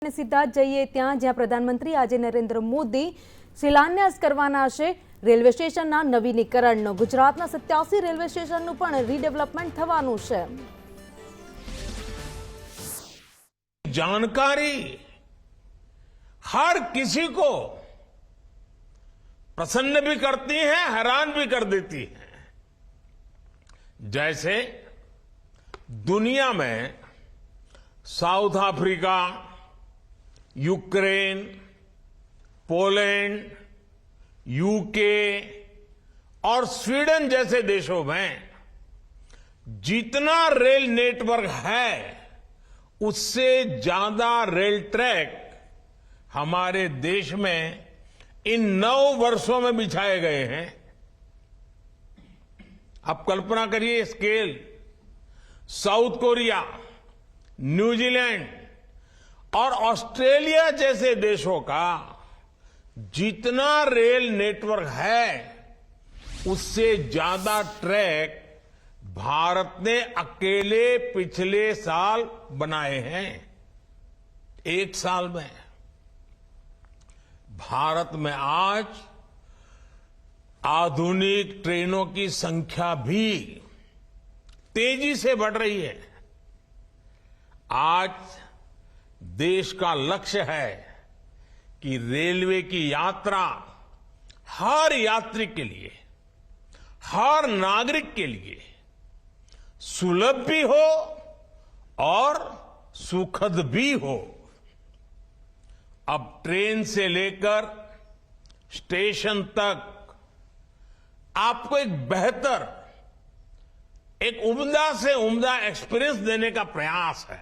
સીધા જઈએ ત્યાં જ્યાં પ્રધાનમંત્રી આજે નરેન્દ્ર મોદી શિલાન્યાસ કરવાના છે રેલવે સ્ટેશનના નવીનીકરણનો। ગુજરાતના 87 રેલવે સ્ટેશનનું પણ રીડેવલપમેન્ટ થવાનું છે। जानकारी हर किसी को प्रसन्न भी करती है, हैरान भी कर देती है। जैसे दुनिया में south Africa, Ukraine, Poland, UK और स्वीडन जैसे देशों में जितना रेल नेटवर्क है उससे ज्यादा रेल ट्रैक हमारे देश में इन 9 वर्षों में बिछाए गए हैं। आप कल्पना करिए स्केल। साउथ कोरिया, न्यूजीलैंड और ऑस्ट्रेलिया जैसे देशों का जितना रेल नेटवर्क है उससे ज्यादा ट्रैक भारत ने अकेले पिछले साल बनाए हैं। एक साल में भारत में आज आधुनिक ट्रेनों की संख्या भी तेजी से बढ़ रही है। आज देश का लक्ष्य है कि रेलवे की यात्रा हर यात्री के लिए, हर नागरिक के लिए सुलभ भी हो और सुखद भी हो। अब ट्रेन से लेकर स्टेशन तक आपको एक बेहतर, एक उम्दा से उम्दा एक्सपीरियंस देने का प्रयास है।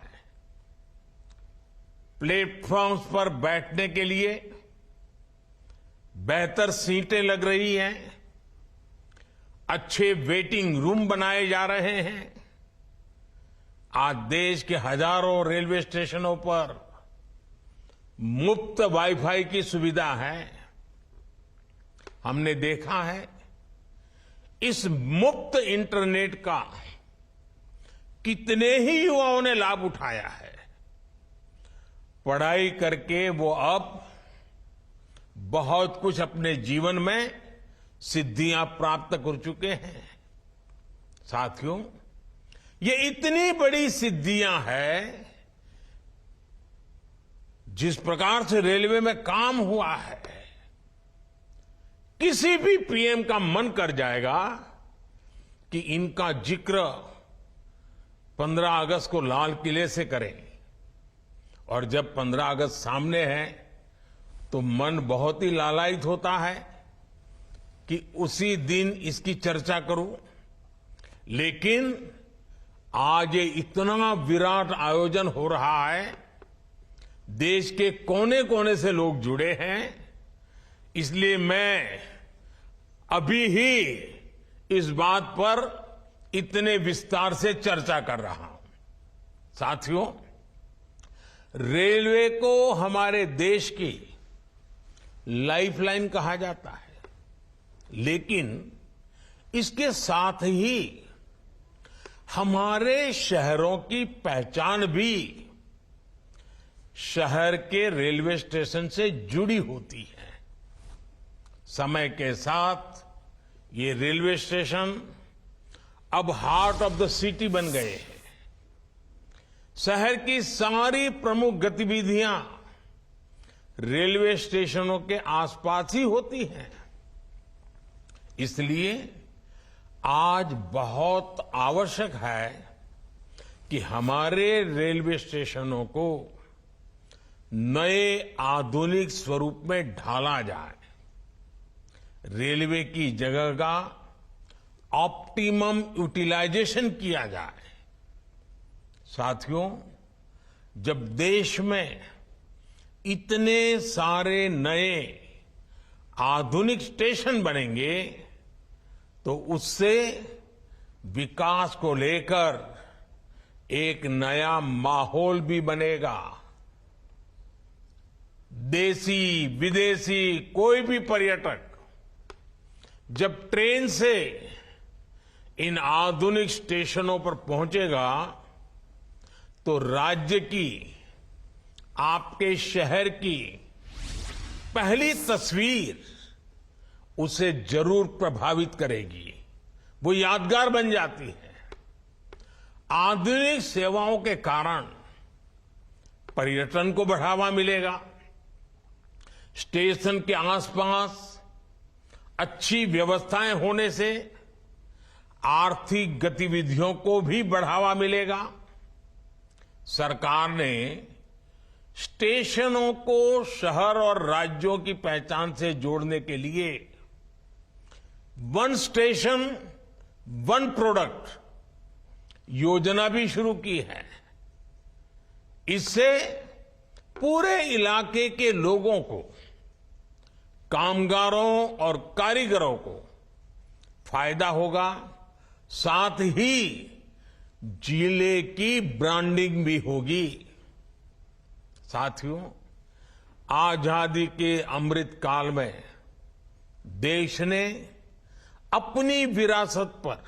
प्लेटफॉर्म्स पर बैठने के लिए बेहतर सीटें लग रही हैं, अच्छे वेटिंग रूम बनाए जा रहे हैं। आज देश के हजारों रेलवे स्टेशनों पर मुफ्त वाईफाई की सुविधा है। हमने देखा है इस मुफ्त इंटरनेट का कितने ही युवाओं ने लाभ उठाया है। पढ़ाई करके वो अब बहुत कुछ अपने जीवन में सिद्धियां प्राप्त कर चुके हैं। साथियों, ये इतनी बड़ी सिद्धियां हैं, जिस प्रकार से रेलवे में काम हुआ है, किसी भी पीएम का मन कर जाएगा कि इनका जिक्र 15 अगस्त को लाल किले से करें। और जब 15 अगस्त सामने है तो मन बहुत ही लालायित होता है कि उसी दिन इसकी चर्चा करूं। लेकिन आज ये इतना विराट आयोजन हो रहा है, देश के कोने कोने से लोग जुड़े हैं, इसलिए मैं अभी ही इस बात पर इतने विस्तार से चर्चा कर रहा हूं। साथियों, रेलवे को हमारे देश की लाइफलाइन कहा जाता है, लेकिन इसके साथ ही हमारे शहरों की पहचान भी शहर के रेलवे स्टेशन से जुड़ी होती है। समय के साथ ये रेलवे स्टेशन अब हार्ट ऑफ द सिटी बन गए हैं। शहर की सारी प्रमुख गतिविधियां रेलवे स्टेशनों के आसपास ही होती हैं। इसलिए आज बहुत आवश्यक है कि हमारे रेलवे स्टेशनों को नए आधुनिक स्वरूप में ढाला जाए। रेलवे की जगह का ऑप्टिमम यूटिलाइजेशन किया जाए। साथियों, जब देश में इतने सारे नए आधुनिक स्टेशन बनेंगे तो उससे विकास को लेकर एक नया माहौल भी बनेगा। देसी विदेशी कोई भी पर्यटक जब ट्रेन से इन आधुनिक स्टेशनों पर पहुंचेगा तो राज्य की आपके शहर की पहली तस्वीर उसे जरूर प्रभावित करेगी, वो यादगार बन जाती है। आधुनिक सेवाओं के कारण पर्यटन को बढ़ावा मिलेगा, स्टेशन के आसपास अच्छी व्यवस्थाएं होने से आर्थिक गतिविधियों को भी बढ़ावा मिलेगा। सरकार ने स्टेशनों को शहर और राज्यों की पहचान से जोड़ने के लिए वन स्टेशन वन प्रोडक्ट योजना भी शुरू की है। इससे पूरे इलाके के लोगों को, कामगारों और कारीगरों को फायदा होगा, साथ ही जिले की ब्रांडिंग भी होगी। साथियों, आजादी के अमृत काल में देश ने अपनी विरासत पर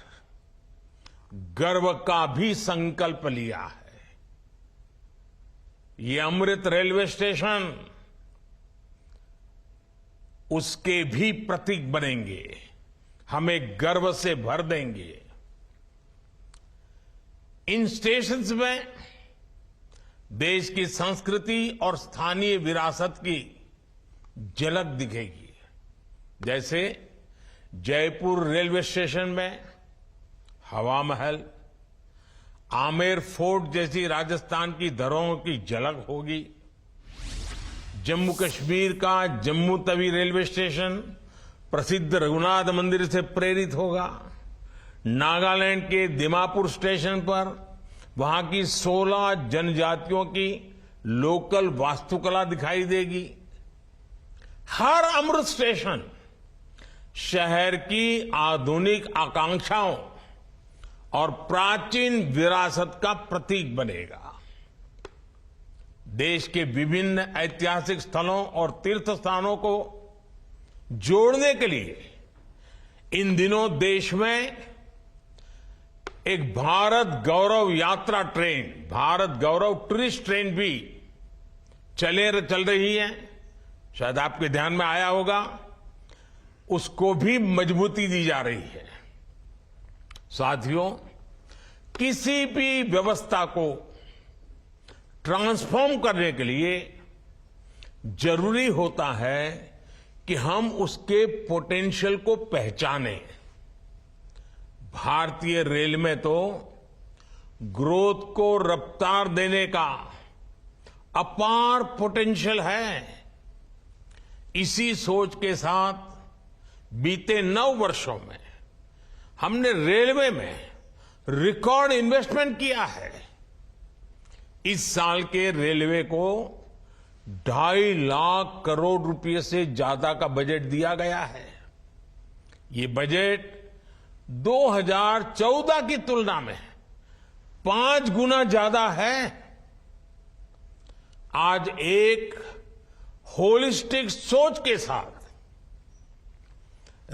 गर्व का भी संकल्प लिया है। ये अमृत रेलवे स्टेशन उसके भी प्रतीक बनेंगे, हमें गर्व से भर देंगे। इन स्टेशंस में देश की संस्कृति और स्थानीय विरासत की झलक दिखेगी। जैसे जयपुर रेलवे स्टेशन में हवा महल, आमेर फोर्ट जैसी राजस्थान की धरोहरों की झलक होगी। जम्मू कश्मीर का जम्मू तवी रेलवे स्टेशन प्रसिद्ध रघुनाथ मंदिर से प्रेरित होगा। नागालैंड के दिमापुर स्टेशन पर वहां की 16 जनजातियों की लोकल वास्तुकला दिखाई देगी। हर अमृत स्टेशन शहर की आधुनिक आकांक्षाओं और प्राचीन विरासत का प्रतीक बनेगा। देश के विभिन्न ऐतिहासिक स्थलों और तीर्थ स्थानों को जोड़ने के लिए इन दिनों देश में एक भारत गौरव यात्रा ट्रेन, भारत गौरव टूरिस्ट ट्रेन भी चल रही है। शायद आपके ध्यान में आया होगा, उसको भी मजबूती दी जा रही है। साथियों, किसी भी व्यवस्था को ट्रांसफॉर्म करने के लिए जरूरी होता है कि हम उसके पोटेंशियल को पहचानें। भारतीय रेल में तो ग्रोथ को रफ्तार देने का अपार पोटेंशियल है। इसी सोच के साथ बीते 9 वर्षों में हमने रेलवे में रिकॉर्ड इन्वेस्टमेंट किया है। इस साल के रेलवे को 2.5 लाख करोड़ रुपए से ज्यादा का बजट दिया गया है। ये बजट 2014 की तुलना में 5 गुना ज्यादा है। आज एक होलिस्टिक सोच के साथ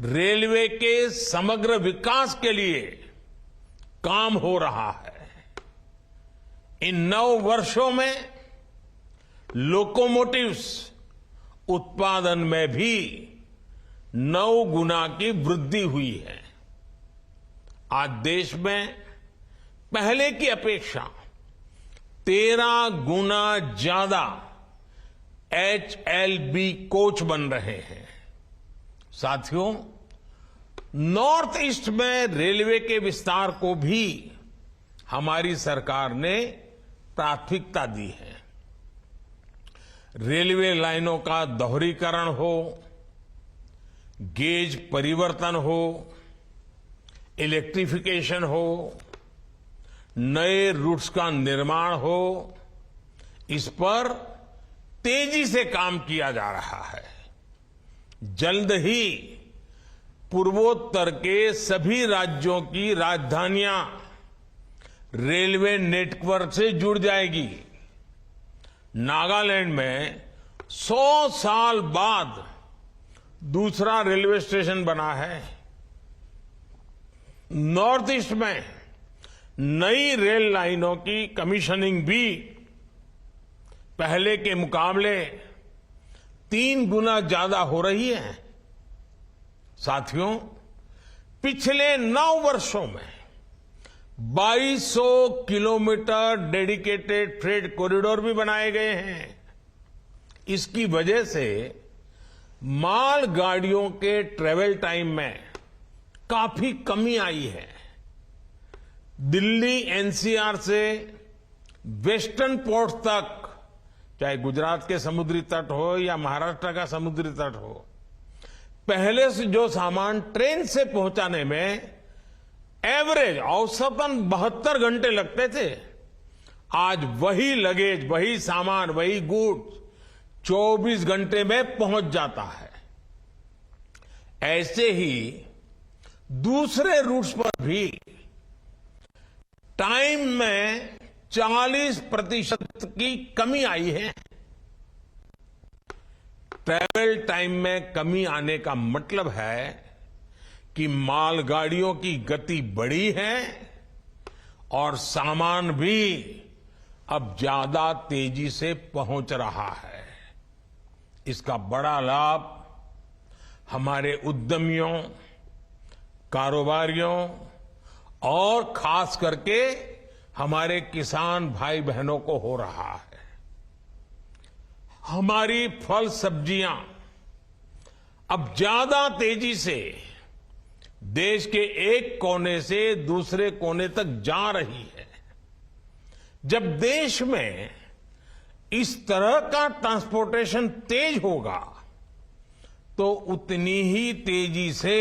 रेलवे के समग्र विकास के लिए काम हो रहा है। इन 9 वर्षों में लोकोमोटिव्स उत्पादन में भी 9 गुना की वृद्धि हुई है। आज देश में पहले की अपेक्षा 13 गुना ज्यादा HLB कोच बन रहे हैं। साथियों, नॉर्थ ईस्ट में रेलवे के विस्तार को भी हमारी सरकार ने प्राथमिकता दी है। रेलवे लाइनों का दोहरीकरण हो, गेज परिवर्तन हो, इलेक्ट्रिफिकेशन हो, नए रूट्स का निर्माण हो, इस पर तेजी से काम किया जा रहा है। जल्द ही पूर्वोत्तर के सभी राज्यों की राजधानियां रेलवे नेटवर्क से जुड़ जाएगी। नागालैंड में 100 साल बाद दूसरा रेलवे स्टेशन बना है। नॉर्थ ईस्ट में नई रेल लाइनों की कमीशनिंग भी पहले के मुकाबले 3 गुना ज्यादा हो रही है। साथियों, पिछले 9 वर्षों में 2200 किलोमीटर डेडिकेटेड फ्रेट कॉरिडोर भी बनाए गए हैं। इसकी वजह से माल गाड़ियों के ट्रेवल टाइम में काफी कमी आई है। दिल्ली एनसीआर से वेस्टर्न पोर्ट तक, चाहे गुजरात के समुद्री तट हो या महाराष्ट्र का समुद्री तट हो, पहले से जो सामान ट्रेन से पहुंचाने में एवरेज औसतन 72 घंटे लगते थे, आज वही लगेज, वही सामान, वही गुड्स 24 घंटे में पहुंच जाता है। ऐसे ही दूसरे रूट्स पर भी टाइम में 40% की कमी आई है। ट्रैवल टाइम में कमी आने का मतलब है कि मालगाड़ियों की गति बढ़ी है और सामान भी अब ज्यादा तेजी से पहुंच रहा है। इसका बड़ा लाभ हमारे उद्यमियों, कारोबारियों और खास करके हमारे किसान भाई बहनों को हो रहा है। हमारी फल सब्जियां अब ज्यादा तेजी से देश के एक कोने से दूसरे कोने तक जा रही है। जब देश में इस तरह का ट्रांसपोर्टेशन तेज होगा तो उतनी ही तेजी से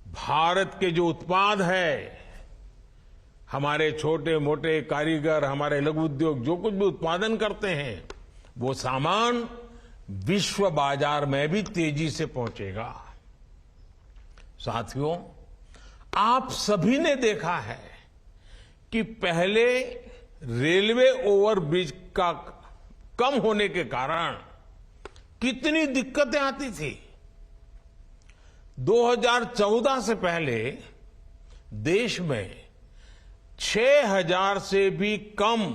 भारत के जो उत्पाद है, हमारे छोटे मोटे कारीगर, हमारे लघु उद्योग जो कुछ भी उत्पादन करते हैं, वो सामान विश्व बाजार में भी तेजी से पहुंचेगा। साथियों, आप सभी ने देखा है कि पहले रेलवे ओवरब्रिज का कम होने के कारण कितनी दिक्कतें आती थी। 2014 से पहले देश में 6000 से भी कम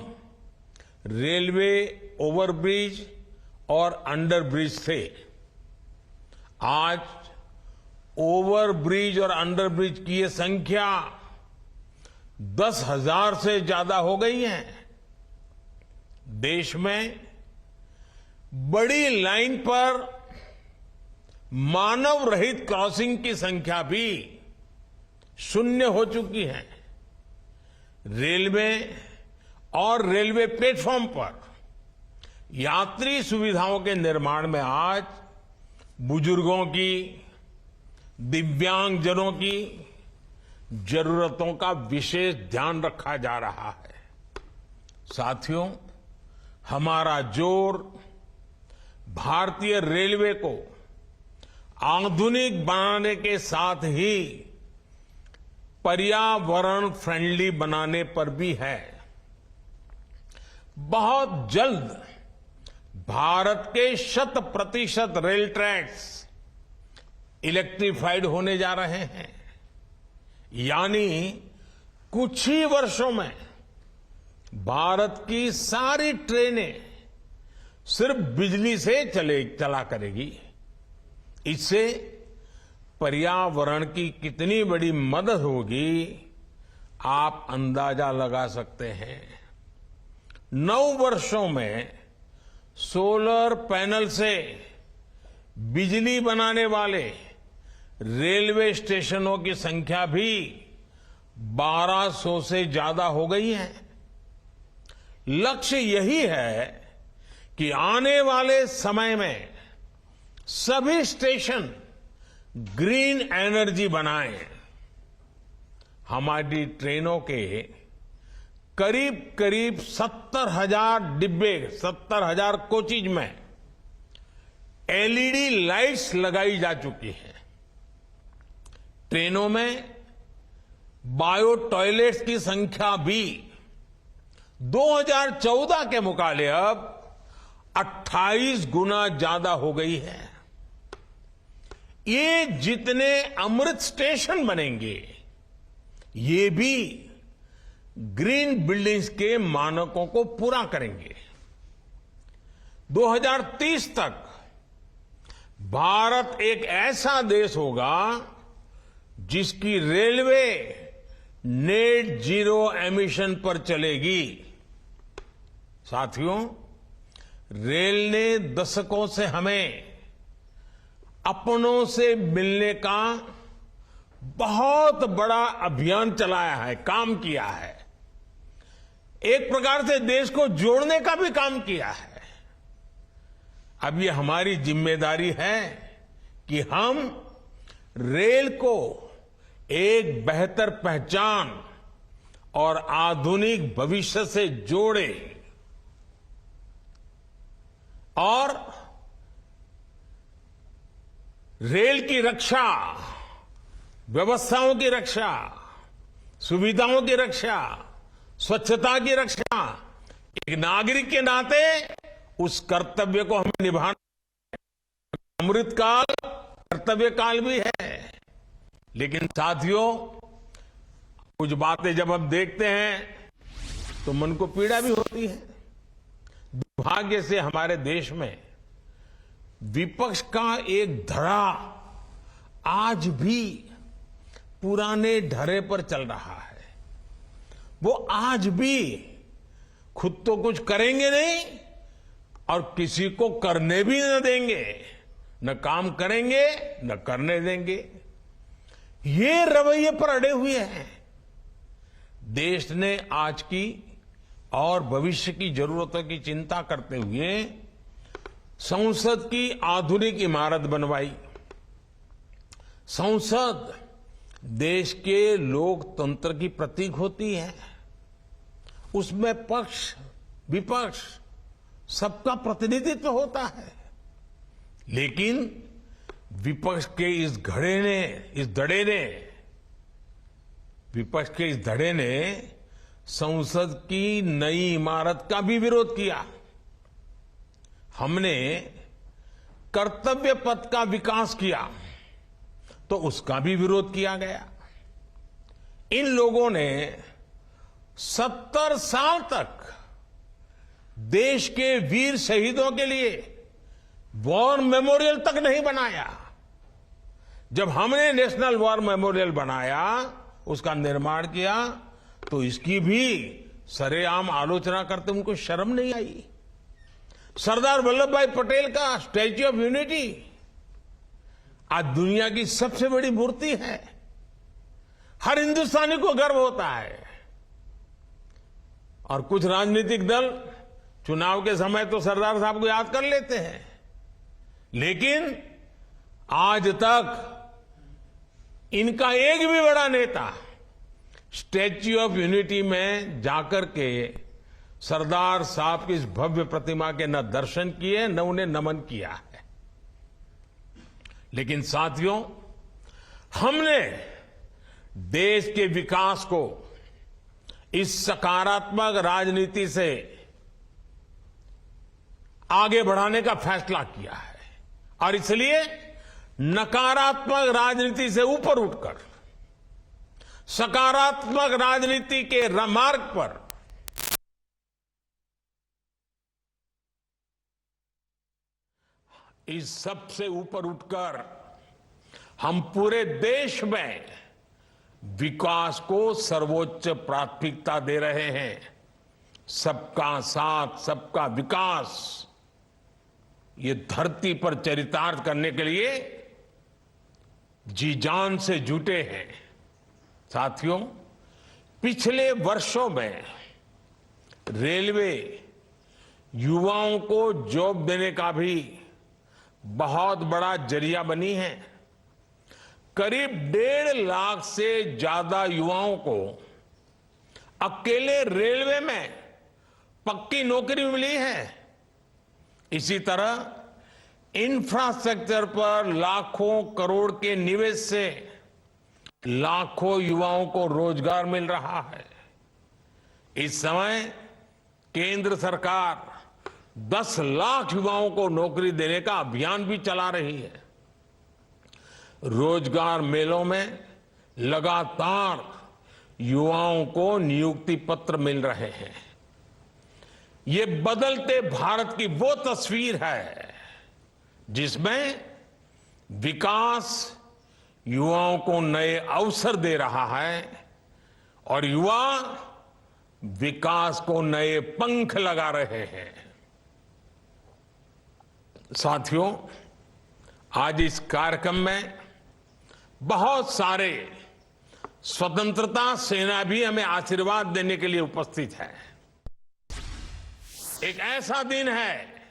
रेलवे ओवरब्रिज और अंडरब्रिज थे। आज ओवरब्रिज और अंडरब्रिज की ये संख्या 10,000 से ज्यादा हो गई है। देश में बड़ी लाइन पर मानव रहित क्रॉसिंग की संख्या भी 0 हो चुकी है। रेलवे और रेलवे प्लेटफॉर्म पर यात्री सुविधाओं के निर्माण में आज बुजुर्गों की, दिव्यांगजनों की जरूरतों का विशेष ध्यान रखा जा रहा है। साथियों, हमारा जोर भारतीय रेलवे को आधुनिक बनाने के साथ ही पर्यावरण फ्रेंडली बनाने पर भी है। बहुत जल्द भारत के 100% रेल ट्रैक्स इलेक्ट्रिफाइड होने जा रहे हैं। यानी कुछ ही वर्षों में भारत की सारी ट्रेनें सिर्फ बिजली से चला करेगी। इससे पर्यावरण की कितनी बड़ी मदद होगी, आप अंदाजा लगा सकते हैं। 9 वर्षों में सोलर पैनल से बिजली बनाने वाले रेलवे स्टेशनों की संख्या भी 1200 से ज्यादा हो गई है। लक्ष्य यही है कि आने वाले समय में सभी स्टेशन ग्रीन एनर्जी बनाएं। हमारी ट्रेनों के करीब 70,000 डिब्बे, 70,000 कोचेज में एलईडी लाइट्स लगाई जा चुकी हैं। ट्रेनों में बायो टॉयलेट्स की संख्या भी 2014 के मुकाबले अब 28 गुना ज्यादा हो गई है। ये जितने अमृत स्टेशन बनेंगे, ये भी ग्रीन बिल्डिंग्स के मानकों को पूरा करेंगे। 2030 तक भारत एक ऐसा देश होगा जिसकी रेलवे नेट जीरो एमिशन पर चलेगी। साथियों, रेल ने दशकों से हमें अपनों से मिलने का बहुत बड़ा अभियान चलाया है, काम किया है। एक प्रकार से देश को जोड़ने का भी काम किया है। अब ये हमारी जिम्मेदारी है कि हम रेल को एक बेहतर पहचान और आधुनिक भविष्य से जोड़ें और रेल की रक्षा, व्यवस्थाओं की रक्षा, सुविधाओं की रक्षा, स्वच्छता की रक्षा, एक नागरिक के नाते उस कर्तव्य को हमें निभाना। अमृतकाल कर्तव्य काल भी है। लेकिन साथियों, कुछ बातें जब हम देखते हैं तो मन को पीड़ा भी होती है। दुर्भाग्य से हमारे देश में विपक्ष का एक धड़ा आज भी पुराने ढर्रे पर चल रहा है। वो आज भी खुद तो कुछ करेंगे नहीं और किसी को करने भी न देंगे, न काम करेंगे न करने देंगे। ये रवैये पर अड़े हुए हैं। देश ने आज की और भविष्य की जरूरतों की चिंता करते हुए संसद की आधुनिक इमारत बनवाई। संसद देश के लोकतंत्र की प्रतीक होती है। उसमें पक्ष विपक्ष सबका प्रतिनिधित्व होता है। लेकिन विपक्ष के इस धड़े ने संसद की नई इमारत का भी विरोध किया। हमने कर्तव्य पथ का विकास किया तो उसका भी विरोध किया गया। इन लोगों ने 70 साल तक देश के वीर शहीदों के लिए वॉर मेमोरियल तक नहीं बनाया। जब हमने नेशनल वॉर मेमोरियल बनाया, उसका निर्माण किया, तो इसकी भी सरेआम आलोचना करते उनको शर्म नहीं आई। सरदार वल्लभ भाई पटेल का स्टैच्यू ऑफ यूनिटी आज दुनिया की सबसे बड़ी मूर्ति है। हर हिंदुस्तानी को गर्व होता है। और कुछ राजनीतिक दल चुनाव के समय तो सरदार साहब को याद कर लेते हैं, लेकिन आज तक इनका एक भी बड़ा नेता स्टैच्यू ऑफ यूनिटी में जाकर के सरदार साहब की इस भव्य प्रतिमा के न दर्शन किए न उन्हें नमन किया है। लेकिन साथियों, हमने देश के विकास को इस सकारात्मक राजनीति से आगे बढ़ाने का फैसला किया है और इसलिए नकारात्मक राजनीति से ऊपर उठकर सकारात्मक राजनीति के मार्ग पर इस सब से ऊपर उठकर हम पूरे देश में विकास को सर्वोच्च प्राथमिकता दे रहे हैं। सबका साथ, सबका विकास, ये धरती पर चरितार्थ करने के लिए जी जान से जुटे हैं। साथियों, पिछले वर्षों में रेलवे युवाओं को जॉब देने का भी बहुत बड़ा जरिया बनी है। करीब 1.5 लाख से ज्यादा युवाओं को अकेले रेलवे में पक्की नौकरी मिली है। इसी तरह इंफ्रास्ट्रक्चर पर लाखों करोड़ के निवेश से लाखों युवाओं को रोजगार मिल रहा है। इस समय केंद्र सरकार 10 लाख युवाओं को नौकरी देने का अभियान भी चला रही है। रोजगार मेलों में लगातार युवाओं को नियुक्ति पत्र मिल रहे हैं। ये बदलते भारत की वो तस्वीर है जिसमें विकास युवाओं को नए अवसर दे रहा है और युवा विकास को नए पंख लगा रहे हैं। साथियों, आज इस कार्यक्रम में बहुत सारे स्वतंत्रता सेना भी हमें आशीर्वाद देने के लिए उपस्थित है। एक ऐसा दिन है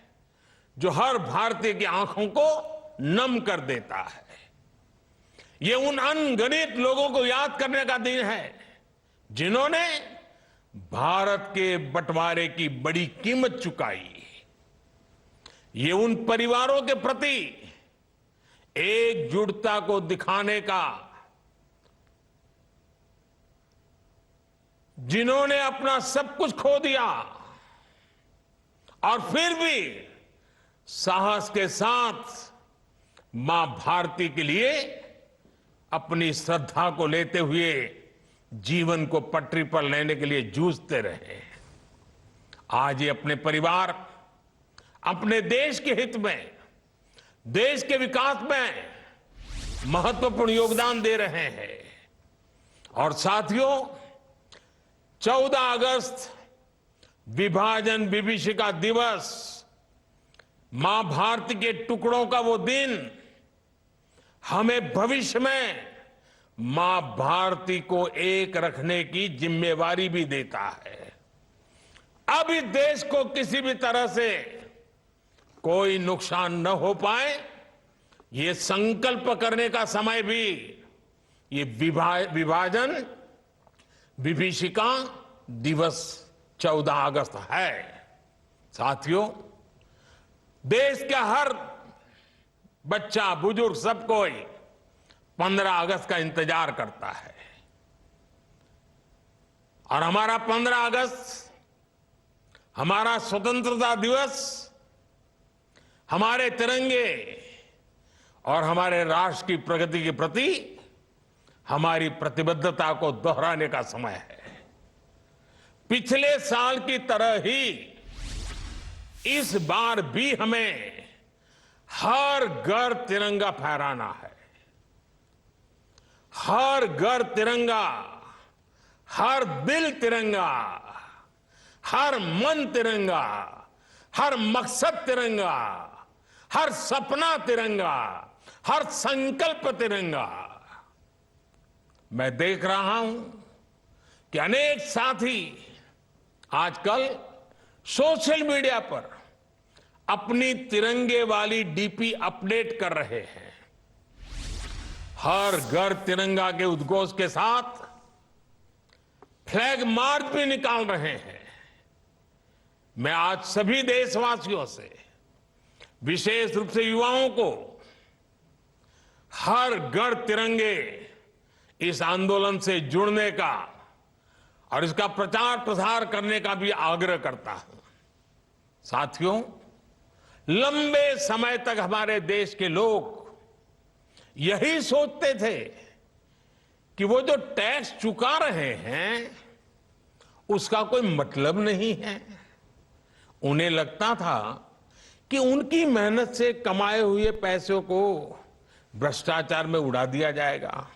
जो हर भारतीय की आंखों को नम कर देता है। ये उन अनगिनत लोगों को याद करने का दिन है जिन्होंने भारत के बंटवारे की बड़ी कीमत चुकाई। ये उन परिवारों के प्रति एकजुटता को दिखाने का जिन्होंने अपना सब कुछ खो दिया और फिर भी साहस के साथ मां भारती के लिए अपनी श्रद्धा को लेते हुए जीवन को पटरी पर लेने के लिए जूझते रहे। आज ये अपने परिवार, अपने देश के हित में, देश के विकास में महत्वपूर्ण योगदान दे रहे हैं। और साथियों, 14 अगस्त विभाजन विभीषिका दिवस, मां भारती के टुकड़ों का वो दिन हमें भविष्य में मां भारती को एक रखने की जिम्मेवारी भी देता है। अब इस देश को किसी भी तरह से कोई नुकसान न हो पाए, ये संकल्प करने का समय भी ये विभाजन विभीषिका दिवस 14 अगस्त है। साथियों, देश का हर बच्चा, बुजुर्ग, सब कोई 15 अगस्त का इंतजार करता है। और हमारा 15 अगस्त, हमारा स्वतंत्रता दिवस, हमारे तिरंगे और हमारे राष्ट्र की प्रगति के प्रति हमारी प्रतिबद्धता को दोहराने का समय है। पिछले साल की तरह ही इस बार भी हमें हर घर तिरंगा फहराना है। हर घर तिरंगा, हर दिल तिरंगा, हर मन तिरंगा, हर मकसद तिरंगा, हर सपना तिरंगा, हर संकल्प तिरंगा। मैं देख रहा हूं कि अनेक साथी आजकल सोशल मीडिया पर अपनी तिरंगे वाली डीपी अपडेट कर रहे हैं। हर घर तिरंगा के उद्घोष के साथ फ्लैग मार्च भी निकाल रहे हैं। मैं आज सभी देशवासियों से, विशेष रूप से युवाओं को, हर घर तिरंगे इस आंदोलन से जुड़ने का और इसका प्रचार प्रसार करने का भी आग्रह करता हूं। साथियों, लंबे समय तक हमारे देश के लोग यही सोचते थे कि वो जो टैक्स चुका रहे हैं उसका कोई मतलब नहीं है। उन्हें लगता था कि उनकी मेहनत से कमाए हुए पैसों को भ्रष्टाचार में उड़ा दिया जाएगा।